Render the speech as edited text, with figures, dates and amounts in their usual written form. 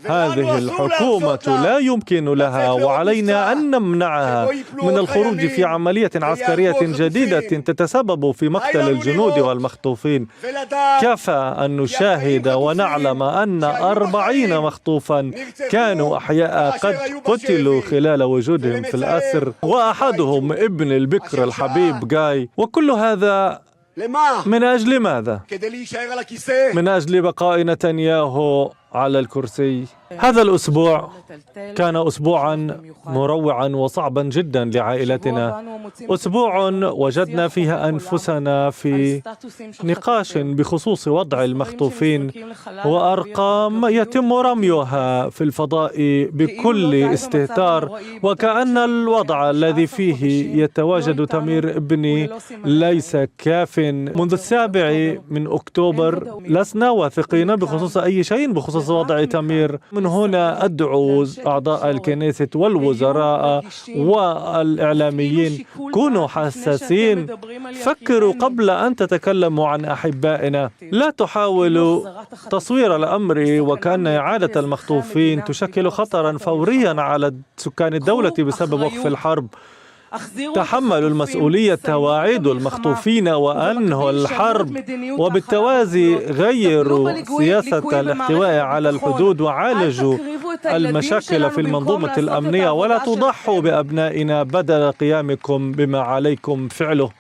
هذه الحكومة لا يمكن لها وعلينا أن نمنعها من الخروج في عملية عسكرية جديدة تتسبب في مقتل الجنود والمخطوفين. كفى أن نشاهد ونعلم أن 40 مخطوفا كانوا أحياء قد قتلوا خلال وجودهم في الأسر، وأحدهم ابن البكر الحبيب جاي. وكل هذا من أجل ماذا؟ من أجل بقاء نتنياهو على الكرسي. هذا الأسبوع كان أسبوعا مروعا وصعبا جدا لعائلتنا، أسبوع وجدنا فيها أنفسنا في نقاش بخصوص وضع المخطوفين وأرقام يتم رميها في الفضاء بكل استهتار، وكأن الوضع الذي فيه يتواجد تمير ابني ليس كاف. منذ 7 أكتوبر لسنا واثقين بخصوص أي شيء بخصوص وضع تمير. من هنا أدعو أعضاء الكنيسة والوزراء والإعلاميين: كونوا حساسين، فكروا قبل أن تتكلموا عن أحبائنا. لا تحاولوا تصوير الأمر وكأن إعادة المخطوفين تشكل خطرا فوريا على سكان الدولة بسبب وقف الحرب. تحملوا المسؤولية وعيدوا المخطوفين وأنهوا الحرب، وبالتوازي غيروا سياسة الاحتواء على الحدود وعالجوا المشاكل في المنظومة الأمنية، ولا تضحوا بأبنائنا بدل قيامكم بما عليكم فعله.